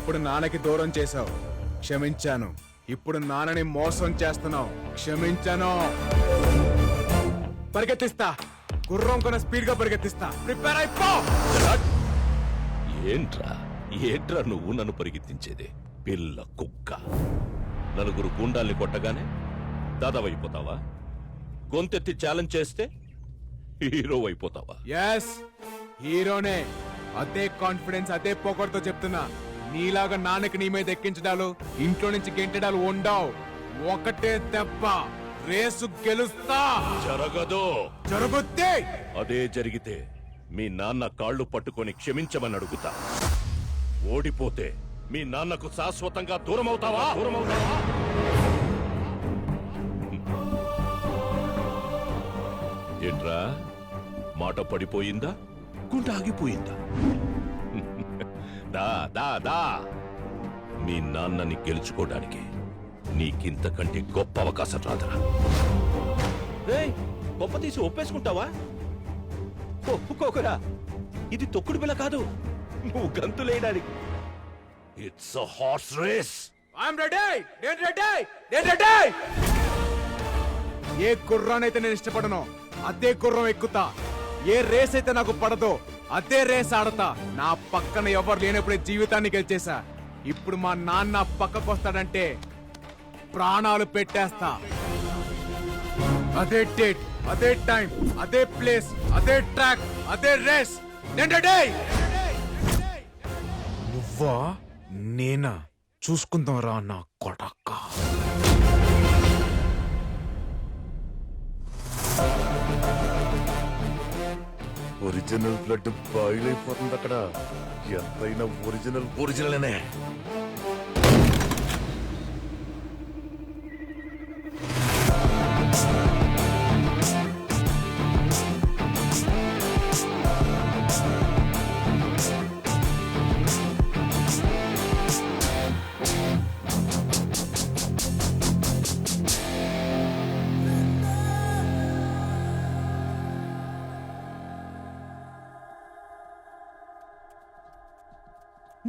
ఒకప్పుడు నాన్నకి దూరం చేశావు, క్షమించాను. ఇప్పుడు నాన్నని మోసం చేస్తున్నావు, క్షమించాను. పరిగెత్తిస్తా, గుర్రం కొన స్పీడ్ గా పరిగెత్తిస్తా. ప్రిపేర్ అయిపో. ఏంట్రా నువ్వు నన్ను పరిగెత్తించేది? పిల్ల కుక్క. నలుగురు గుండాల్ని కొట్టగానే దాదావైపోతావా? గొంతెత్తి ఛాలెంజ్ చేస్తే హీరో అయిపోతావా? ఎస్, హీరోనే. అదే కాన్ఫిడెన్స్, అదే పొగర్తో చెప్తున్నా. నీలాగా నాన్నకి నీ మీద ఎక్కించడాలు, ఇంట్లో నుంచి గెంటడాలు ఉండవు. ఒకటే దెబ్బ, రేసు గెలుస్తా. జరగదు. జరుగుద్ది. అదే జరిగితే మీ నాన్న కాళ్ళు పట్టుకొని క్షమించమని అడుగుతా. ఓడిపోతే మీ నాన్నకు శాశ్వతంగా దూరమవుతావా? ఏంట్రా, మాట పడిపోయిందా? గుండె ఆగిపోయిందా? దా దా దా. మీ నాన్నని గెలుచుకోవడానికి నీకింతకంటే గొప్ప అవకాశం రాదురా. గొప్ప తీసి ఒప్పేసుకుంటావా? ఒప్పుకోకరా. ఇది తొక్కుడు బిల్ల కాదు, నువ్వు గంతులేయడానికి. It's a horse race. I'm ready. నేను రెడీ. ఏ గుర్రానైతే నేను ఇష్టపడను అదే గుర్రం ఎక్కుతా. ఏ రేస్ అయితే నాకు పడదో అదే రేస్ ఆడతా. నా పక్కన ఎవరు లేనప్పుడే జీవితాన్ని గెలిచేశా. ఇప్పుడు మా నాన్న పక్కకొస్తాడంటే ప్రాణాలు పెట్టేస్తా. అదే డేట్, అదే టైం, అదే ప్లేస్, అదే ట్రాక్, అదే రేస్. నేను రెడీ. నువ్వా నేనా చూసుకుందాం రా నా కొడక్క. ఒరిజినల్ బ్లడ్ బాయిల్ అయిపోతుంది అక్కడ. ఎంతైనా ఒరిజినల్.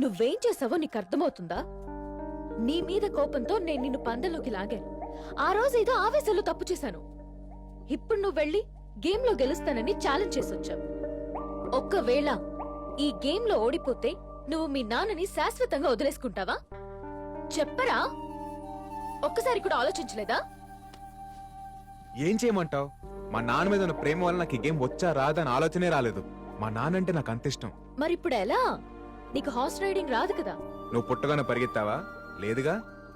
నువ్వేం చేసావో నీకు అర్థమవుతుందా? నీ మీద కోపంతో నేను నిన్ను పందెంలోకి లాగాను. ఆ రోజు ఏదో ఆవేశంలో తప్పు చేశాను. ఇప్పుడు నువ్వు వెళ్ళి గేమ్ లో గెలుస్తానని ఛాలెంజ్ చేసొచ్చావు. ఒక్కవేళ ఈ గేమ్ లో ఓడిపోతే నువ్వు మీ నాన్నని శాశ్వతంగా వదిలేసుకుంటావా? చెప్పరా? ఒక్కసారి కూడా ఆలోచించలేదా? ఏం చేయమంటావు? మా నాన్న మీద ఉన్న ప్రేమ వల్ల నాకు ఈ గేమ్ వచ్చా రాదా అని ఆలోచనే రాలేదు. మా నాన్న అంటే నాకు అంత ఇష్టం. మరిప్పుడు ఎలా? నీకు హార్స్ రైడింగ్ రాదు కదా? నువ్వు పుట్టగానే పరిగెత్తావా? లేదుగా.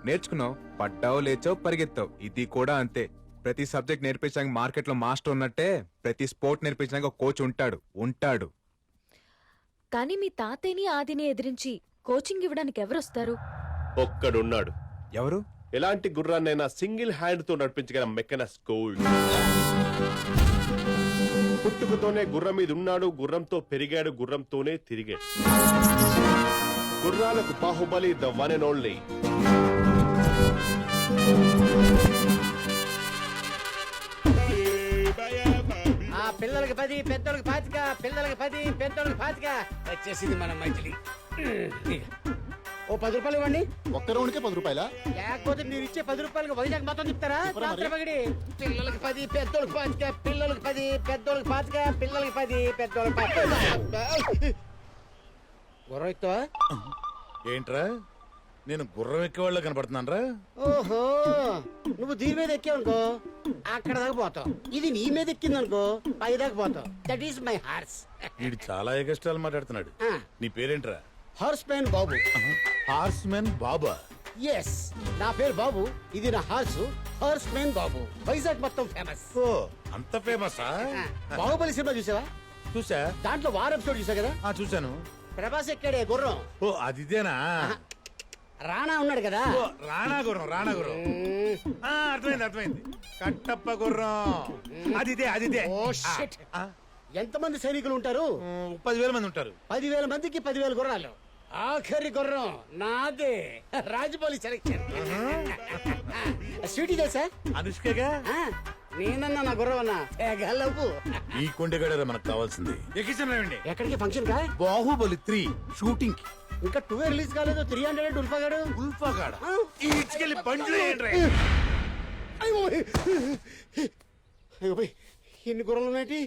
నేర్చుకున్నావు, పడ్డావు, లేచావు, పరిగెత్తావు. ఇది కూడా అంతే. ప్రతి సబ్జెక్ట్ నేర్పించడానికి మార్కెట్ లో మాస్టర్ ఉన్నట్టే ప్రతి స్పోర్ట్ నేర్పించడానికి ఒక కోచ్ ఉంటాడు. కానీ మీ తాతయ్యని ఆదిని ఎదిరించి కోచింగ్ ఇవ్వడానికి ఎవరొస్తారు? ఒక్కడున్నాడు. ఎవరు? ఎలాంటి గుర్రాన్నైనా సింగిల్ హ్యాండ్ తో నడిపించగల మెకనస్ గోల్డ్. పుట్టుకతోనే గుర్రం మీద ఉన్నాడు, గుర్రంతో పెరిగాడు, గుర్రంతోనే తిరిగాడు. గుర్రాలకు Baahubali, the one and only. పిల్లలకి 10, పెద్దోళ్ళకి 25, పిల్లలకి 10, పెద్దోళ్ళకి 25. వచ్చేసింది మన మైథిలి. ఓ 10 రూపాయలు ఇవ్వండి. ఒక్క రౌండ్కే 10 రూపాయలా? లేకపోతే మీరు ఇచ్చే 10 రూపాయలకి వైజాగ్ మొత్తం చెప్తారా? పగిడి. పిల్లలకి 10, పెద్దోళ్ళకి 25, పిల్లలకి 10, పెద్దోళ్ళకి 25, పిల్లలకి 10, పెద్దోళ్ళకి 25. గుర్రం ఎక్కువ? ఏంట్రా, నేను గుర్రం ఎక్కేవాళ్ళ కనపడుతున్నానరా? ఓహో, నువ్వు దీని మీద ఎక్కావనుకో అక్కడ దాకా పోతావు. ఇది నీ మీద ఎక్కిందనుకో పై దాకా పోతావు. That is my horse. వీడు చాలా ఎగస్ట్రాలు మాట్లాడుతున్నాడు. నీ పేరేంట్రా? హార్స్ మ్యాన్ బాబు. హార్స్ మెన్ బాబా? ఎస్, నా పేరు బాబు, ఇది నా హార్స్. హార్స్ మ్యాన్ బాబు వైజాగ్ మొత్తం ఫేమస్. ఓ, అంత ఫేమసా? బాహుబలి సినిమా చూసావా? చూసా. దాంట్లో వార్ ఎపిసోడ్ చూసా కదా? చూశాను. ప్రభాస్ ఎక్కాడే గుర్రం. ఓ, అదిదేనా? రాణా ఉన్నాడు కదా? ఓ, రాణా గుర్రం. అర్థమైంది. కట్టప్ప గుర్రం. అదిదే. Oh shit. ఎంతమంది సైనికులు ఉంటారు? 10,000 మంది ఉంటారు. 10,000 మందికి 10,000 గుర్రాలు. ఆఖరి గుర్రం నాదే. రాజమౌళి సెలెక్షన్. స్వీటీ తెలుసా? అనుష్కగా? నేనన్నా నా గుర్రం అన్నా గెలవు. ఈ కొండగడ మనకు కావాల్సింది. ఎక్కించండి. ఎక్కడికి ఫంక్షన్ కా? బాహుబలి 3 షూటింగ్ కి. ఇంకా 2 రిలీజ్ కాలేదు 300 ఉల్ఫాగాడు ఉల్ఫాగాడ ఈడ్చుకెళ్ళి బండ్లు ఏంట్రా? అయ్యో పోయ్. ఎన్ని గుర్రాలు ఉన్నాయి?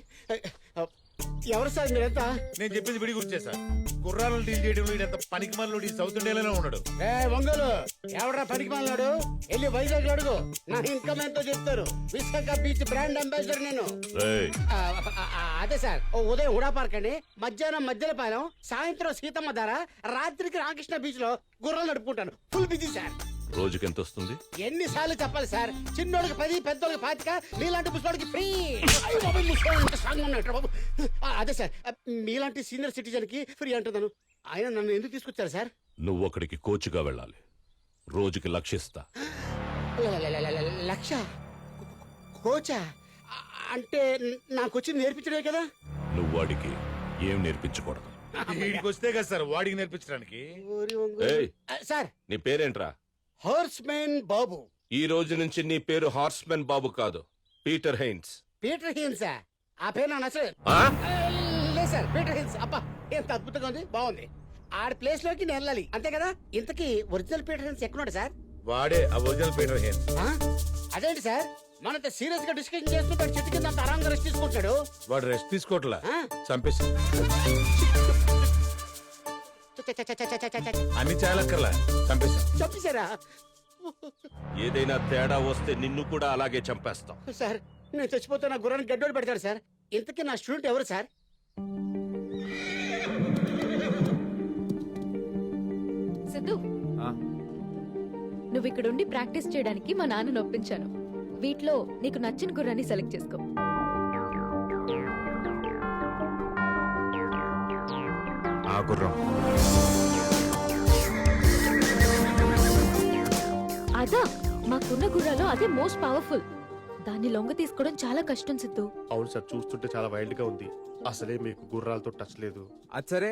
ఎవరు సార్ మీరంతా? నేను చెప్పేది విడి గుర్చే సార్. గుర్రాలను డీల్ చేయడంలో ఈడంత పనికి మనలో సౌత్ ఇండియాలోనే ఉన్నాడు. ఒంగోలు ఎవడరా పనికి మాలినాడు? వెళ్ళి వైజాగ్ అడుగు, నా ఇన్కమ్ ఎంతో చెప్తారు. విశాఖ బీచ్ బ్రాండ్ అంబాసిడర్ నేను. రేయ్, అదే సార్, ఓ ఉదయం హుడా పార్క్ అండి, మధ్యాహ్నం మధ్యలపాలెం, సాయంత్రం సీతమ్మ ధార, రాత్రికి రామకృష్ణ బీచ్ లో గుర్రాలు నడుపుకుంటాను. Full busy sir. రోజుకి ఎంత వస్తుంది? ఎన్నిసార్లు చెప్పాలి సార్? చిన్నోడికి 10, పెద్దోడికి 25, నీలాంటి ముసలోడికి ఫ్రీ. అదే సార్, మీలాంటి సీనియర్ సిటిజన్ కి ఫ్రీ అంటున్నాను. ఆయన నన్ను ఎందుకు తీసుకొచ్చారు సార్? నువ్వు అక్కడికి కోచ్గా వెళ్ళాలి. రోజుకి లక్షిస్తా. లక్ష కోచా? అంటే నాకు వచ్చి నేర్పించడే కదా? నువ్వు వాడికి ఏం నేర్పించకూడదు. వీడికి వస్తే కదా సార్ వాడికి నేర్పించడానికి. ఏయ్, సార్, నీ పేరేంట్రా? హార్స్ మ్యాన్ బాబు. ఈ రోజు నుంచి నీ పేరు హార్స్మెన్ బాబు కాదు, పీటర్ హెయిన్స్. పీటర్ హిల్సా? ఆ పేరు నా నచ్చలేదు. ఆ? లేదు సార్, పీటర్ హిల్స్. అబ్బా, ఎంత అద్భుతంగా ఉంది, బాగుంది. ఆడ ప్లేస్ లోకి నేను వెళ్ళాలి అంతే కదా? ఇంతకీ ఒరిజినల్ పీటర్ హిల్స్ ఎక్కడున్నాడు సార్? వాడే ఆ ఒరిజినల్ పీటర్ హెయిన్. ఆ? అదేంటి సార్, మనతో సీరియస్ గా డిస్కషన్ చేస్తుంటాడు, చెట్టు కింద అంత ఆరాంగా రెస్ట్ తీసుకుంటాడు. వాడు రెస్ట్ తీసుకోవట్లా, ఆ? చంపేసి. అన్ని చాలక్కర్లా, చంపేసి. చంపేశారా? ఏదైనా తేడా వస్తే నిన్ను కూడా అలాగే చంపేస్తాం. సార్, నేను చచ్చిపోతే నా గుర్రానికి గడ్డోడు పెడతాడు సార్. ఇంతకీ నా స్టూడెంట్ ఎవరు సార్? సిద్ధు, ఆ, నువ్వు ఇక్కడుండి ప్రాక్టీస్ చేయడానికి మా నాన్నను ఒప్పించాను. వీటిలో నీకు నచ్చిన గుర్రాన్ని సెలెక్ట్ చేసుకో. ఆ గుర్రం. అదా, మాకున్న గుర్రాలో అదే మోస్ట్ పవర్ఫుల్. దాన్ని లొంగ తీసుకోవడం చాలా కష్టం సిద్ధు. అవును సార్, చూస్తుంటే చాలా వైల్డ్ గా ఉంది. అసలే మీకు గుర్రాలతో టచ్ లేదు. అది సరే,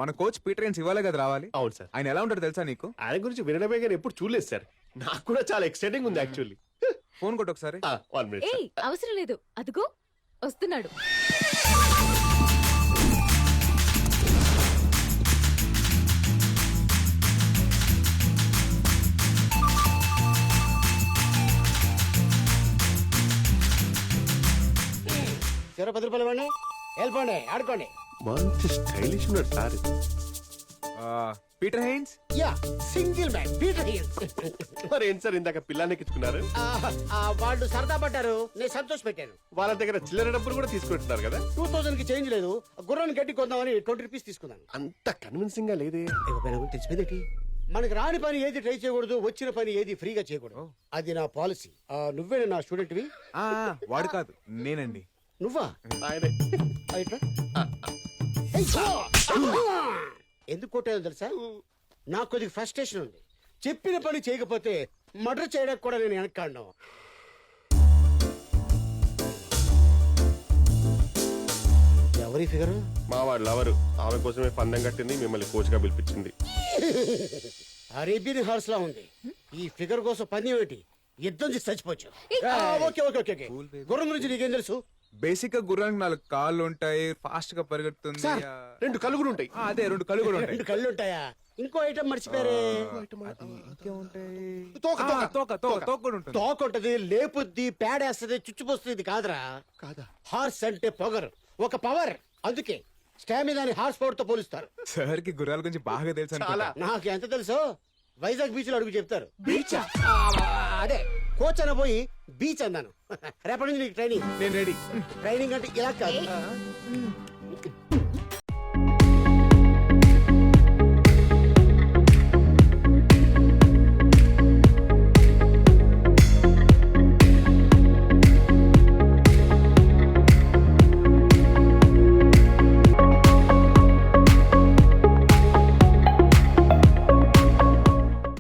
మన కోచ్ పీటర్ హెయిన్స్ ఇవ్వాలే కదా రావాలి. అవును సార్, ఆయన ఎలా ఉంటాడు తెలుసా నీకు? ఆయన గురించి వినడమే కానీ ఎప్పుడు చూడలేదు సార్. నాకు కూడా చాలా ఎక్సైటింగ్ ఉంది యాక్చువల్లీ. ఫోన్ కొట్టు ఒకసారి. 1 minute ఏయ్, అవసరం లేదు, అదిగో వస్తున్నాడు. చివరి 10 రూపాయలు ఇవ్వండి, వెళ్ళిపోండి, ఆడుకోండి. మంచి స్టైలిష్ ఉన్నాడు sir. Peter Haynes. Yeah, single man Peter Hills. మరి ఏంటి సార్ ఇందాక పిల్లాన్ని ఎక్కించుకున్నారు? వాళ్ళు సరదా పడ్డారు, నేను సంతోష్ పెట్టాను. వాళ్ళ దగ్గర చిల్లర డబ్బులు కూడా తీసుకుంటున్నారు కదా? 2000 కి చేంజ్ లేదు, గుర్రాన్ని గట్టి కొందామని 20 రూపీస్ తీసుకున్నాను. అంత కన్విన్సింగ్ గా లేదే. తెలిసిపోయింది. మనకి రాని పని ఏది ట్రై చేయకూడదు, వచ్చిన పని ఏది ఫ్రీగా చేయకూడదు. అది నా పాలసీ. నువ్వే నా స్టూడెంట్వి? వాడు కాదు, నేనండి. నువ్వా? ఆయనే. అయితే ఎందుకు కొట్టాయో తెలుసా? నాకు కొద్దిగా ఫ్రస్ట్రేషన్ ఉంది. చెప్పిన పని చేయకపోతే మర్డర్ చేయడానికి కూడా నేను వెనక్కాడను. ఎవరి ఫిగరు? మా వాళ్ళు ఎవరు? ఆమె కోసమే పందెం కట్టింది, మిమ్మల్ని కోచ్ గా పిలిపించింది. అరేబియన్ హార్స్ లా ఉంది. ఈ ఫిగర్ కోసం పని ఏమిటి? యుద్ధం చేసి చచ్చిపోవచ్చు. Okay okay okay. గుర్రం గురించి నీకేం తెలుసు? బేసిక్ గా గుర్రానికి 4 కాళ్ళు ఉంటాయి, ఫాస్ట్ గా పరిగెడుతుంది. సార్, 2 కళ్ళు కూడా ఉంటాయి. అదే 2 కళ్ళు కూడా ఉంటాయి. 2 కళ్ళు ఉంటాయా? ఇంకో ఐటమ్ మర్చిపోయారే. తోక కూడా ఉంటుంది. తోకుంటది, లేపుద్ది, పేడేస్తది, చుచ్చిపోస్తుంది. కాదురా, కాదా? హార్స్ అంటే పొగరు, ఒక పవర్. అందుకే స్టామినాని హార్స్ పవర్ తో పోలుస్తారు. సార్ కి గుర్రాల గురించి బాగా తెలుసు అనుకుంటా. నాకు ఎంత తెలుసో వైజాగ్ బీచ్ లో అడుగు చెప్తారు. బీచ్ అదే కోచ్ అన పోయి బీచ్ అన్నాను. రేపటి నుంచి నీకు ట్రైనింగ్. నేను రెడీ. ట్రైనింగ్ అంటే ఇలా కాదు.